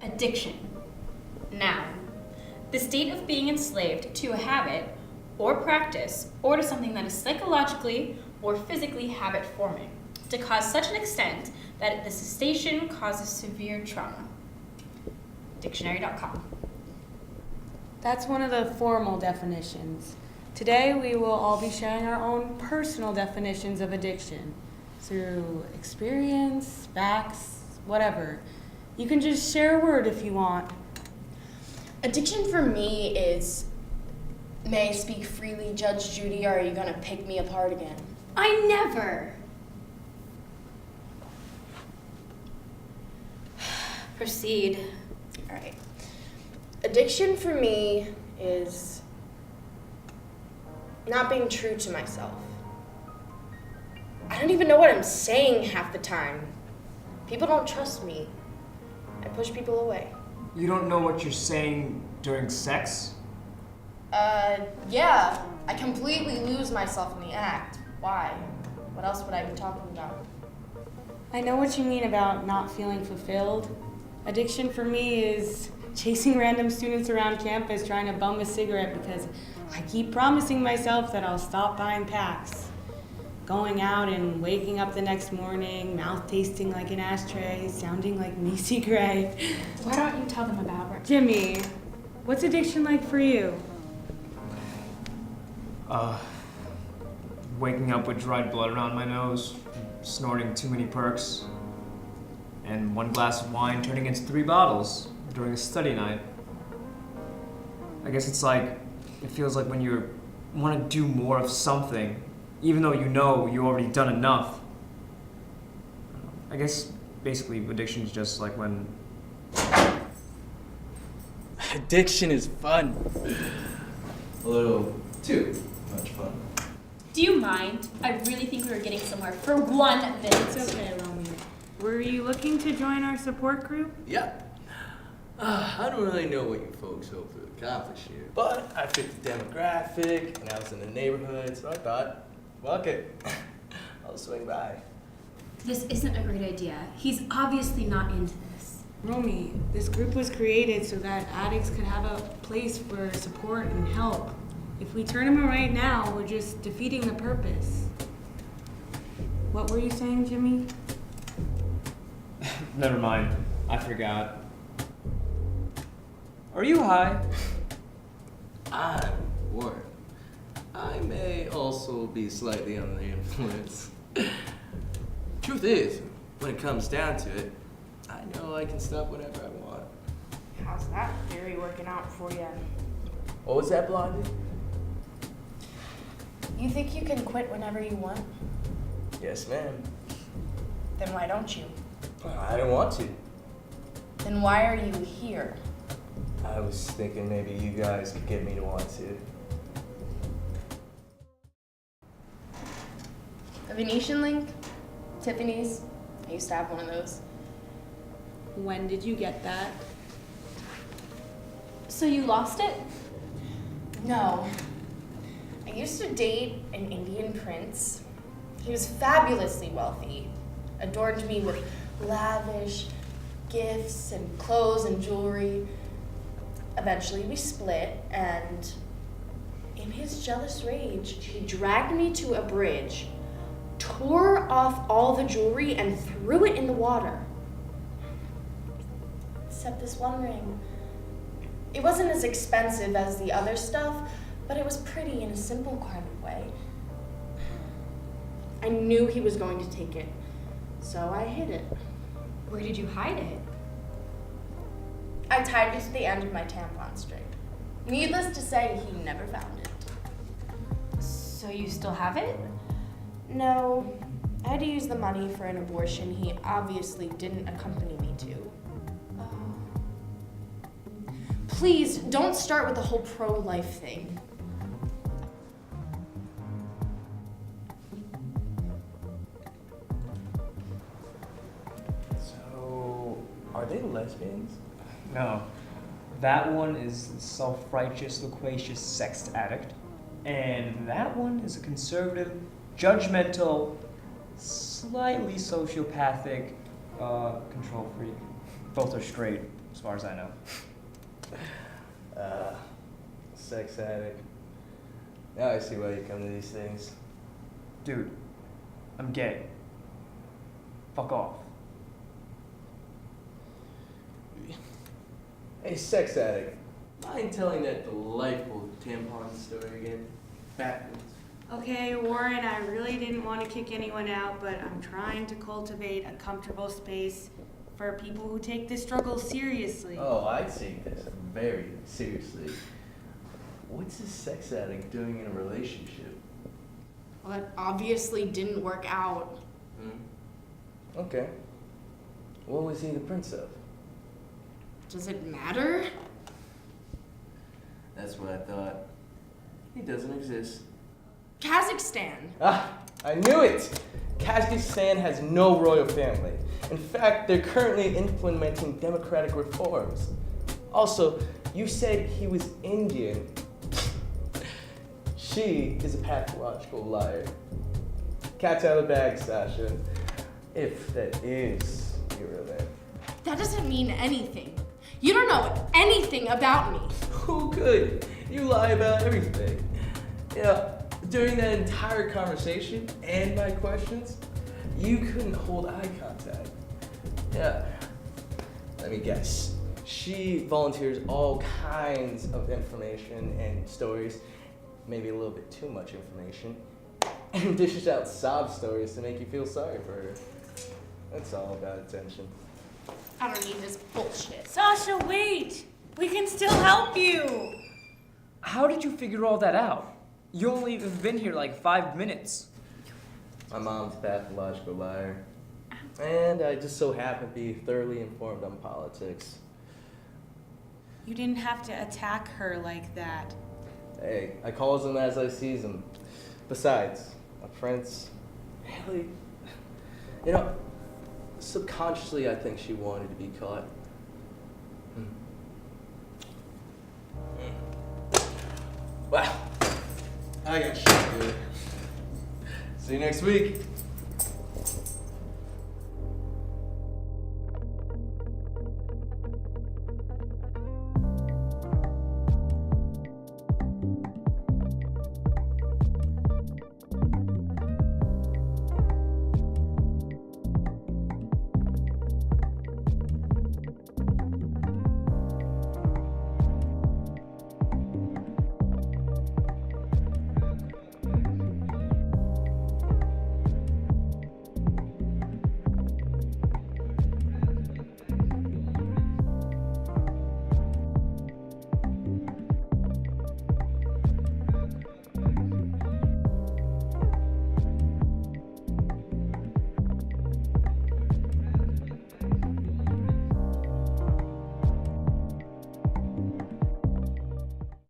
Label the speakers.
Speaker 1: Addiction. Noun. The state of being enslaved to a habit or practice or to something that is psychologically or physically habit-forming to cause such an extent that the cessation causes severe trauma. Dictionary.com.
Speaker 2: That's one of the formal definitions. Today we will all be sharing our own personal definitions of addiction through experience, facts, whatever. You can just share a word if you want.
Speaker 3: Addiction for me is, may I speak freely, Judge Judy, or are you going to pick me apart again?
Speaker 1: I never. Proceed.
Speaker 3: All right. Addiction for me is not being true to myself. I don't even know what I'm saying half the time. People don't trust me. I push people away.
Speaker 4: You don't know what you're saying during sex?
Speaker 3: Yeah. I completely lose myself in the act. Why? What else would I be talking about?
Speaker 2: I know what you mean about not feeling fulfilled. Addiction for me is chasing random students around campus trying to bum a cigarette because I keep promising myself that I'll stop buying packs. Going out and waking up the next morning, mouth tasting like an ashtray, sounding like Macy Gray.
Speaker 1: Why don't you tell them about it?
Speaker 2: Jimmy, what's addiction like for you?
Speaker 4: Waking up with dried blood around my nose, snorting too many perks, and one glass of wine turning into 3 bottles during a study night. I guess it's like, it feels like when you want to do more of something, even though you know you've already done enough. I guess basically addiction is just like when...
Speaker 5: Addiction is fun. A little too much fun.
Speaker 1: Do you mind? I really think we were getting somewhere for 1 minute.
Speaker 2: It's okay, Romy. Were you looking to join our support group?
Speaker 5: Yeah. I don't really know what you folks hope to accomplish here, but I fit the demographic, and I was in the neighborhood, so I thought, fuck it. I'll swing by.
Speaker 1: This isn't a great idea. He's obviously not into this.
Speaker 2: Romy, this group was created so that addicts could have a place for support and help. If we turn him away now, we're just defeating the purpose. What were you saying, Jimmy?
Speaker 4: Never mind, I forgot. Are you high?
Speaker 5: I'm Warren. I may also be slightly under the influence. Truth is, when it comes down to it, I know I can stop whenever I want.
Speaker 3: How's that theory working out for you?
Speaker 5: What was that, Blondie?
Speaker 3: You think you can quit whenever you want?
Speaker 5: Yes, ma'am.
Speaker 3: Then why don't you?
Speaker 5: I didn't want to.
Speaker 3: Then why are you here?
Speaker 5: I was thinking maybe you guys could get me to want to.
Speaker 3: A Venetian link? Tiffany's? I used to have one of those.
Speaker 2: When did you get that?
Speaker 1: So you lost it?
Speaker 3: No. I used to date an Indian prince. He was fabulously wealthy, adorned me with lavish gifts and clothes and jewelry. Eventually we split, and in his jealous rage, he dragged me to a bridge, tore off all the jewelry, and threw it in the water. Except this one ring. It wasn't as expensive as the other stuff, but it was pretty in a simple kind of way. I knew he was going to take it, so I hid it.
Speaker 1: Where did you hide it?
Speaker 3: I tied it to the end of my tampon string. Needless to say, he never found it.
Speaker 1: So you still have it?
Speaker 3: No, I had to use the money for an abortion he obviously didn't accompany me to. Please, don't start with the whole pro-life thing.
Speaker 5: So, are they lesbians?
Speaker 4: No. That one is a self-righteous, loquacious sex addict. And that one is a conservative, judgmental, slightly sociopathic, control freak. Both are straight. as far as I know.
Speaker 5: Sex addict. Now I see why you come to these things.
Speaker 4: Dude, I'm gay. Fuck off.
Speaker 5: Hey, sex addict. Mind telling that delightful tampon story again? Backwards.
Speaker 2: Okay, Warren, I really didn't want to kick anyone out, but I'm trying to cultivate a comfortable space for people who take this struggle seriously.
Speaker 5: Oh, I take this very seriously. What's a sex addict doing in a relationship?
Speaker 3: Well, that obviously didn't work out.
Speaker 5: Okay. What was he the prince of?
Speaker 3: Does it matter?
Speaker 5: That's what I thought. He doesn't exist.
Speaker 3: Kazakhstan.
Speaker 5: Ah, I knew it! Kazakhstan has no royal family. In fact, they're currently implementing democratic reforms. Also, you said he was Indian. She is a pathological liar. Cat's out of the bag, Sascha. If that is your real name.
Speaker 3: That doesn't mean anything. You don't know anything about me.
Speaker 5: Who could? You lie about everything. Yeah, during that entire conversation and my questions, you couldn't hold eye contact. Yeah, let me guess. She volunteers all kinds of information and stories, maybe a little bit too much information, and dishes out sob stories to make you feel sorry for her. That's all about attention.
Speaker 3: I don't need this bullshit.
Speaker 2: Sascha, wait! We can still help you!
Speaker 4: How did you figure all that out? You only have been here like 5 minutes.
Speaker 5: My mom's a pathological liar. And I just so happen to be thoroughly informed on politics.
Speaker 2: You didn't have to attack her like that.
Speaker 5: Hey, I calls them as I sees them. Besides, a prince, really, subconsciously I think she wanted to be caught. Wow, I got shit to do. See you next week.